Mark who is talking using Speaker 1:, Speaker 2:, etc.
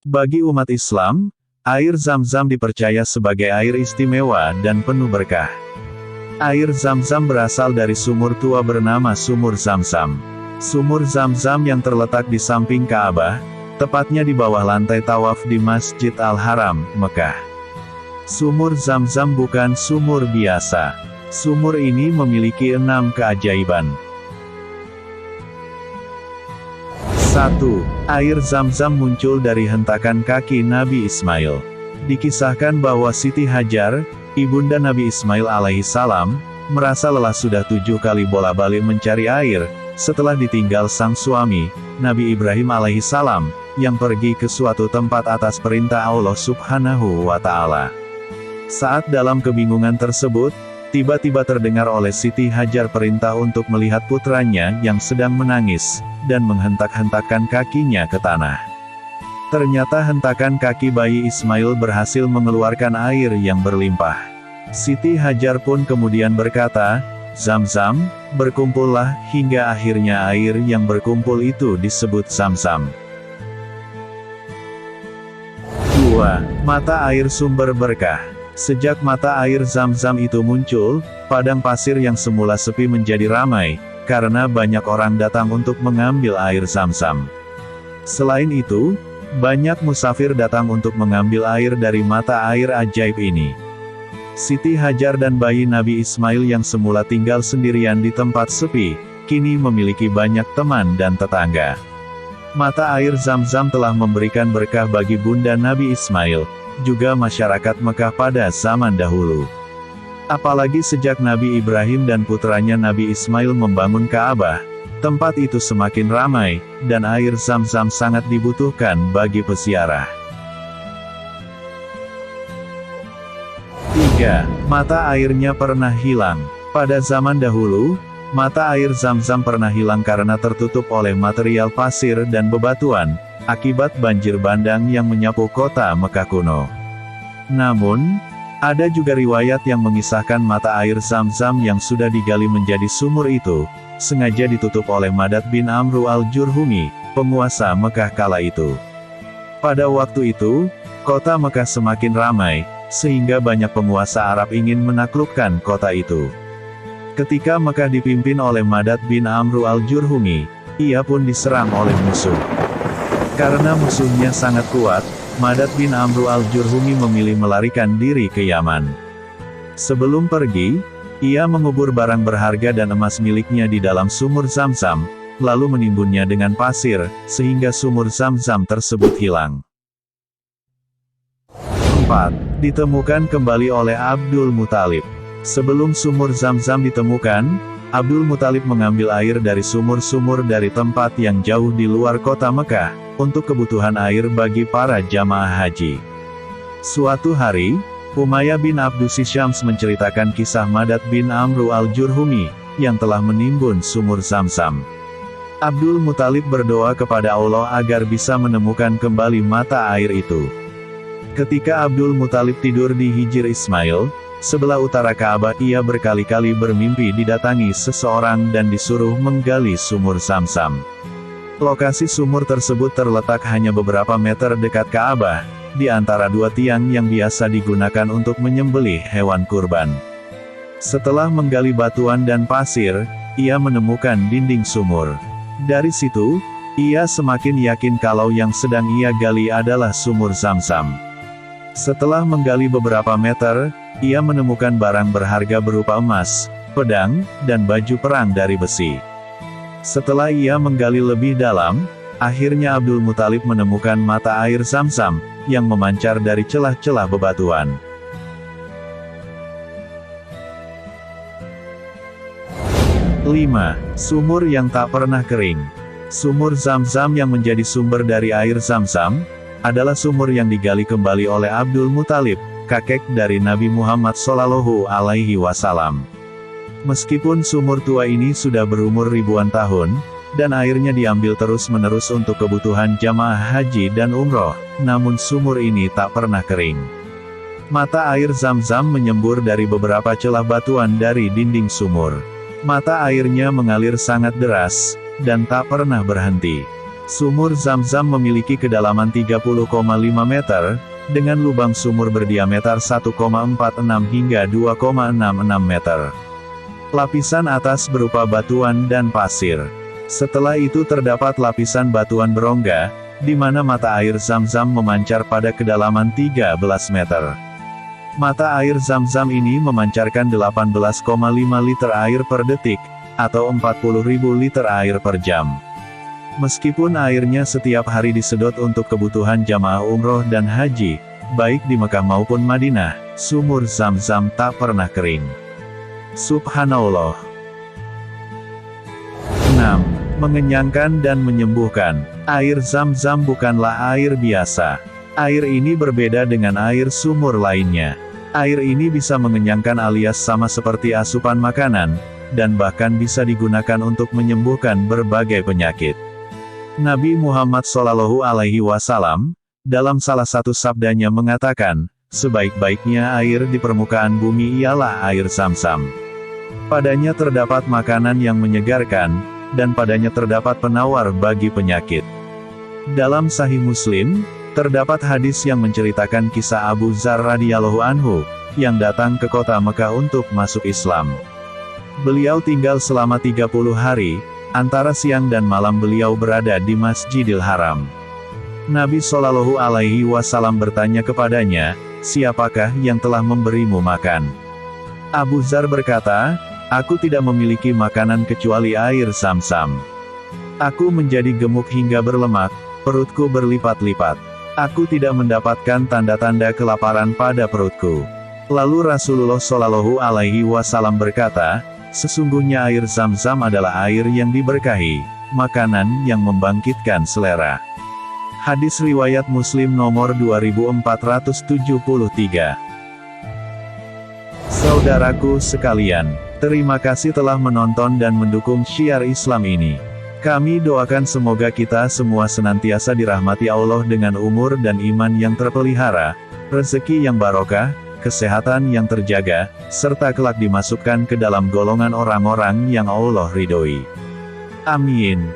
Speaker 1: Bagi umat Islam, air Zam-Zam dipercaya sebagai air istimewa dan penuh berkah. Air Zam-Zam berasal dari sumur tua bernama Sumur Zam-Zam. Sumur Zam-Zam yang terletak di samping Ka'bah, tepatnya di bawah lantai tawaf di Masjid Al-Haram, Mekah. Sumur Zam-Zam bukan sumur biasa. Sumur ini memiliki 6 keajaiban. 1. Air Zam-Zam muncul dari hentakan kaki Nabi Ismail. Dikisahkan bahwa Siti Hajar, ibunda Nabi Ismail alaihissalam, merasa lelah sudah 7 kali bolak-balik mencari air, setelah ditinggal sang suami, Nabi Ibrahim alaihissalam, yang pergi ke suatu tempat atas perintah Allah subhanahu wa ta'ala. Saat dalam kebingungan tersebut, tiba-tiba terdengar oleh Siti Hajar perintah untuk melihat putranya yang sedang menangis, dan menghentak-hentakkan kakinya ke tanah. Ternyata hentakan kaki bayi Ismail berhasil mengeluarkan air yang berlimpah. Siti Hajar pun kemudian berkata, "Zam-Zam, berkumpullah," hingga akhirnya air yang berkumpul itu disebut Zam-Zam. 2. Mata air sumber berkah. Sejak mata air Zam-Zam itu muncul, padang pasir yang semula sepi menjadi ramai, karena banyak orang datang untuk mengambil air Zam-Zam. Selain itu, banyak musafir datang untuk mengambil air dari mata air ajaib ini. Siti Hajar dan bayi Nabi Ismail yang semula tinggal sendirian di tempat sepi, kini memiliki banyak teman dan tetangga. Mata air Zam-Zam telah memberikan berkah bagi bunda Nabi Ismail, juga masyarakat Mekah pada zaman dahulu. Apalagi sejak Nabi Ibrahim dan putranya Nabi Ismail membangun Ka'bah, tempat itu semakin ramai, dan air Zam-Zam sangat dibutuhkan bagi peziarah. 3. Mata airnya pernah hilang. Pada zaman dahulu, mata air Zam-Zam pernah hilang karena tertutup oleh material pasir dan bebatuan, akibat banjir bandang yang menyapu kota Mekah kuno. Namun, ada juga riwayat yang mengisahkan mata air Zam-Zam yang sudah digali menjadi sumur itu, sengaja ditutup oleh Madad bin Amru al-Jurhumi, penguasa Mekah kala itu. Pada waktu itu, kota Mekah semakin ramai, sehingga banyak penguasa Arab ingin menaklukkan kota itu. Ketika Mekah dipimpin oleh Madad bin Amru al-Jurhumi, ia pun diserang oleh musuh. Karena musuhnya sangat kuat, Madad bin Amru al-Jurhumi memilih melarikan diri ke Yaman. Sebelum pergi, ia mengubur barang berharga dan emas miliknya di dalam sumur Zam-Zam, lalu menimbunnya dengan pasir, sehingga sumur Zam-Zam tersebut hilang. 4. Ditemukan kembali oleh Abdul Muthalib. Sebelum sumur Zam-Zam ditemukan, Abdul Muthalib mengambil air dari sumur-sumur dari tempat yang jauh di luar kota Mekah, untuk kebutuhan air bagi para jamaah haji. Suatu hari, Umayyah bin Abdus Syams menceritakan kisah Madad bin Amru al-Jurhumi, yang telah menimbun sumur Zam-Zam. Abdul Muthalib berdoa kepada Allah agar bisa menemukan kembali mata air itu. Ketika Abdul Muthalib tidur di Hijr Ismail, sebelah utara Ka'bah, ia berkali-kali bermimpi didatangi seseorang dan disuruh menggali sumur Zam-Zam. Lokasi sumur tersebut terletak hanya beberapa meter dekat Ka'bah, di antara dua tiang yang biasa digunakan untuk menyembelih hewan kurban. Setelah menggali batuan dan pasir, ia menemukan dinding sumur. Dari situ, ia semakin yakin kalau yang sedang ia gali adalah sumur Zam-Zam. Setelah menggali beberapa meter, ia menemukan barang berharga berupa emas, pedang, dan baju perang dari besi. Setelah ia menggali lebih dalam, akhirnya Abdul Muthalib menemukan mata air Zam-Zam, yang memancar dari celah-celah bebatuan. 5. Sumur yang tak pernah kering. Sumur Zam-Zam yang menjadi sumber dari air Zam-Zam, adalah sumur yang digali kembali oleh Abdul Muthalib, kakek dari Nabi Muhammad SAW. Meskipun sumur tua ini sudah berumur ribuan tahun, dan airnya diambil terus-menerus untuk kebutuhan jamaah haji dan umroh, namun sumur ini tak pernah kering. Mata air Zam-Zam menyembur dari beberapa celah batuan dari dinding sumur. Mata airnya mengalir sangat deras, dan tak pernah berhenti. Sumur Zam-Zam memiliki kedalaman 30,5 meter, dengan lubang sumur berdiameter 1,46 hingga 2,66 meter. Lapisan atas berupa batuan dan pasir. Setelah itu terdapat lapisan batuan berongga, di mana mata air Zam-Zam memancar pada kedalaman 13 meter. Mata air Zam-Zam ini memancarkan 18,5 liter air per detik, atau 40.000 liter air per jam. Meskipun airnya setiap hari disedot untuk kebutuhan jamaah umroh dan haji, baik di Mekah maupun Madinah, sumur Zam-Zam tak pernah kering. Subhanallah. 6. Mengenyangkan dan menyembuhkan. Air Zam-Zam bukanlah air biasa. Air ini berbeda dengan air sumur lainnya. Air ini bisa mengenyangkan alias sama seperti asupan makanan, dan bahkan bisa digunakan untuk menyembuhkan berbagai penyakit. Nabi Muhammad SAW, dalam salah satu sabdanya mengatakan, sebaik-baiknya air di permukaan bumi ialah air Zam-Zam. Padanya terdapat makanan yang menyegarkan, dan padanya terdapat penawar bagi penyakit. Dalam Sahih Muslim, terdapat hadis yang menceritakan kisah Abu Dzar radhiyallahu anhu, yang datang ke kota Mekah untuk masuk Islam. Beliau tinggal selama 30 hari, antara siang dan malam beliau berada di Masjidil Haram. Nabi Shallallahu Alaihi Wasallam bertanya kepadanya, siapakah yang telah memberimu makan? Abu Dzar berkata, aku tidak memiliki makanan kecuali air Zam-Zam. Aku menjadi gemuk hingga berlemak, perutku berlipat-lipat. Aku tidak mendapatkan tanda-tanda kelaparan pada perutku. Lalu Rasulullah Shallallahu Alaihi Wasallam berkata, sesungguhnya air Zam-Zam adalah air yang diberkahi, makanan yang membangkitkan selera. Hadis riwayat Muslim nomor 2473. Saudaraku sekalian, terima kasih telah menonton dan mendukung syiar Islam ini. Kami doakan semoga kita semua senantiasa dirahmati Allah dengan umur dan iman yang terpelihara, rezeki yang barokah, kesehatan yang terjaga, serta kelak dimasukkan ke dalam golongan orang-orang yang Allah ridhoi. Amin.